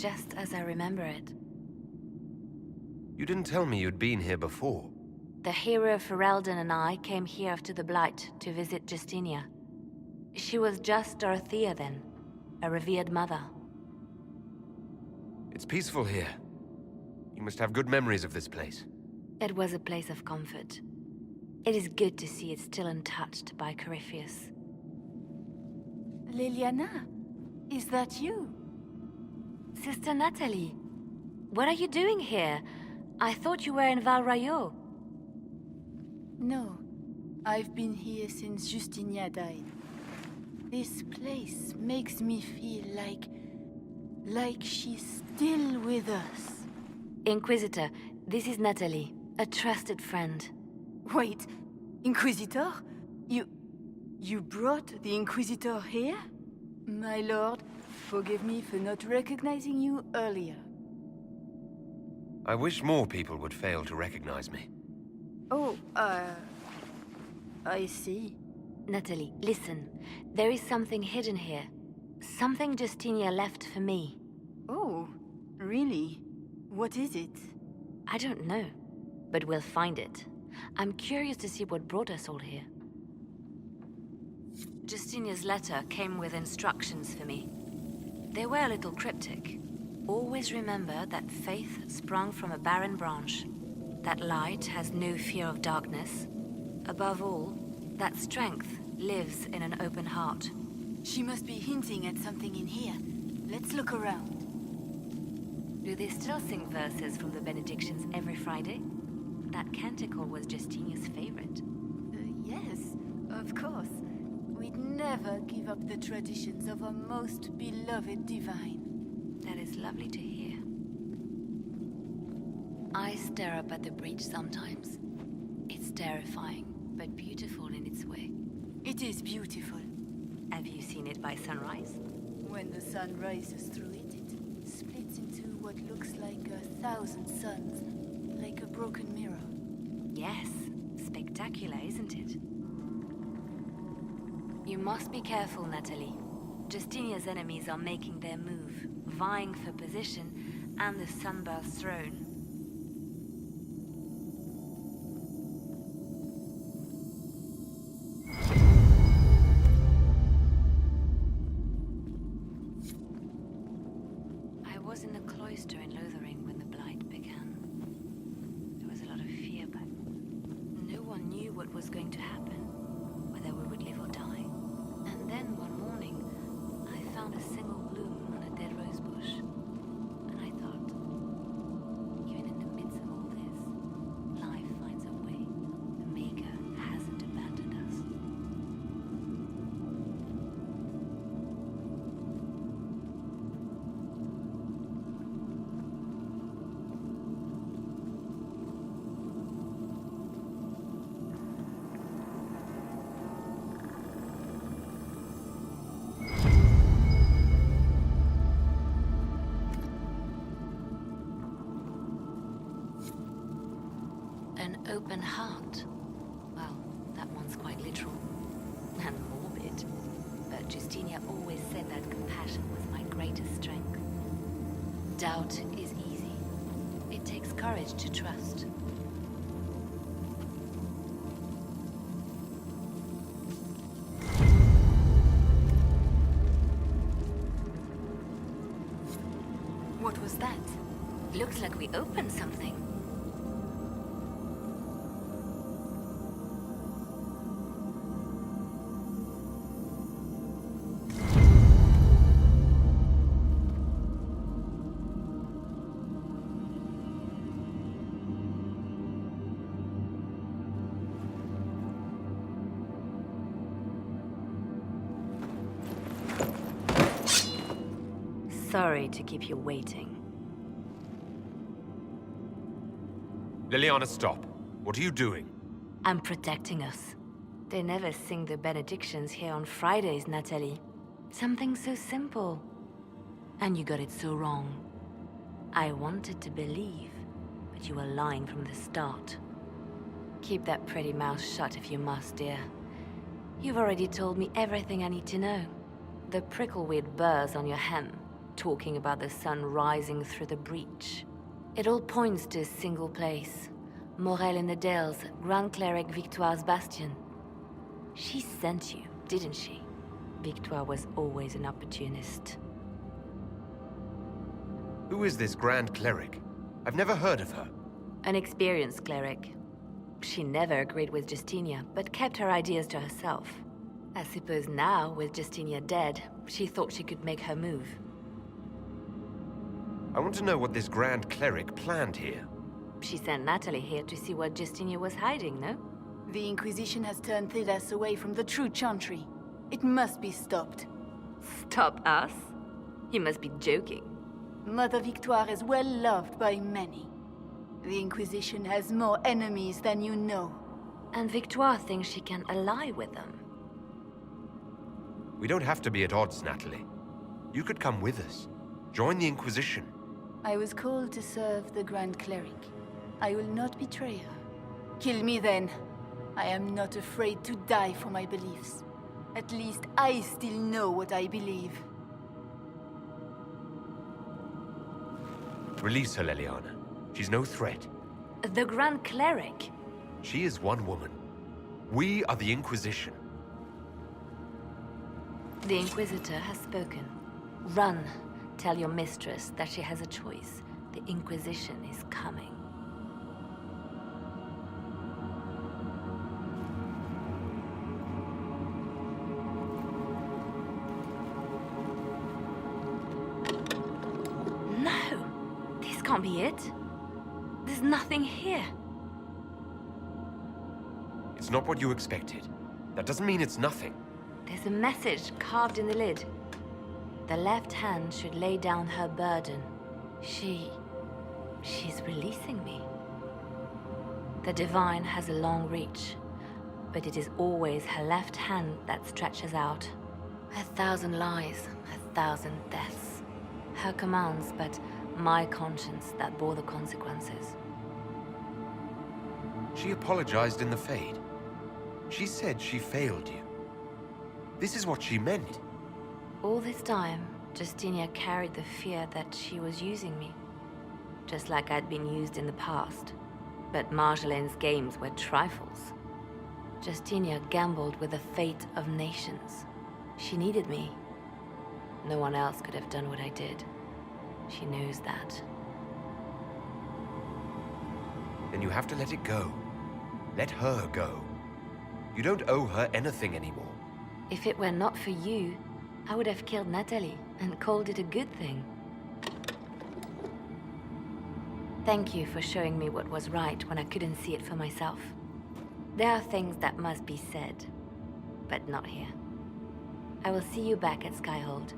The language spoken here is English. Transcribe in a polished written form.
just as I remember it. You didn't tell me you'd been here before. The hero Ferelden and I came here after the Blight to visit Justinia. She was just Dorothea then, a revered mother. It's peaceful here. You must have good memories of this place. It was a place of comfort. It is good to see it still untouched by Corypheus. Liliana, is that you? Sister Natalie, what are you doing here? I thought you were in Val Rayo. No, I've been here since Justinia died. This place makes me feel like she's still with us. Inquisitor, this is Natalie, a trusted friend. Wait, Inquisitor? You brought the Inquisitor here? My lord, forgive me for not recognizing you earlier. I wish more people would fail to recognize me. Oh, I see. Natalie, listen. There is something hidden here. Something Justinia left for me. Oh, really? What is it? I don't know, but we'll find it. I'm curious to see what brought us all here. Justinia's letter came with instructions for me. They were a little cryptic. Always remember that faith sprung from a barren branch. That light has no fear of darkness. Above all, that strength lives in an open heart. She must be hinting at something in here. Let's look around. Do they still sing verses from the benedictions every Friday? That canticle was Justinia's favorite. Yes, of course. We'd never give up the traditions of our most beloved divine. That is lovely to hear. I stare up at the breach sometimes. It's terrifying, but beautiful in its way. It is beautiful. Have you seen it by sunrise? When the sun rises through it, it splits into what looks like 1,000 suns, like a broken mirror. Yes, spectacular, isn't it? You must be careful, Natalie. Justinia's enemies are making their move, vying for position and the Sunburst throne. I was in the cloister in Lothering when the Blight began. There was a lot of fear, but no one knew what was going to happen, whether we would live or die. And then one morning, I found a single bloom on a dead rose bush. And I thought, even in the midst of all this, life finds a way. The Maker hasn't abandoned us. An open heart. Well, that one's quite literal. And morbid. But Justinia always said that compassion was my greatest strength. Doubt is easy. It takes courage to trust. What was that? Looks like we opened something. Sorry to keep you waiting. Liliana, stop. What are you doing? I'm protecting us. They never sing the benedictions here on Fridays, Natalie. Something so simple. And you got it so wrong. I wanted to believe, but you were lying from the start. Keep that pretty mouth shut if you must, dear. You've already told me everything I need to know. The prickleweed burrs on your hem. talking about the sun rising through the breach. It all points to a single place. Morel in the Dales, Grand Cleric Victoire's bastion. She sent you, didn't she? Victoire was always an opportunist. Who is this Grand Cleric? I've never heard of her. An experienced cleric. She never agreed with Justinia, but kept her ideas to herself. I suppose now, with Justinia dead, she thought she could make her move. I want to know what this Grand Cleric planned here. She sent Natalie here to see what Justinia was hiding, no? The Inquisition has turned Thilas away from the true chantry. It must be stopped. Stop us? You must be joking. Mother Victoire is well loved by many. The Inquisition has more enemies than you know. And Victoire thinks she can ally with them. We don't have to be at odds, Natalie. You could come with us. Join the Inquisition. I was called to serve the Grand Cleric. I will not betray her. Kill me then. I am not afraid to die for my beliefs. At least I still know what I believe. Release her, Leliana. She's no threat. The Grand Cleric? She is one woman. We are the Inquisition. The Inquisitor has spoken. Run. Tell your mistress that she has a choice. The Inquisition is coming. No! This can't be it. There's nothing here. It's not what you expected. That doesn't mean it's nothing. There's a message carved in the lid. The left hand should lay down her burden. She's releasing me. The divine has a long reach, but it is always her left hand that stretches out. 1,000 lies, 1,000 deaths. Her commands, but my conscience that bore the consequences. She apologized in the Fade. She said she failed you. This is what she meant. All this time, Justinia carried the fear that she was using me. Just like I'd been used in the past. But Marjolaine's games were trifles. Justinia gambled with the fate of nations. She needed me. No one else could have done what I did. She knows that. Then you have to let it go. Let her go. You don't owe her anything anymore. If it were not for you, I would have killed Natalie and called it a good thing. Thank you for showing me what was right when I couldn't see it for myself. There are things that must be said, but not here. I will see you back at Skyhold.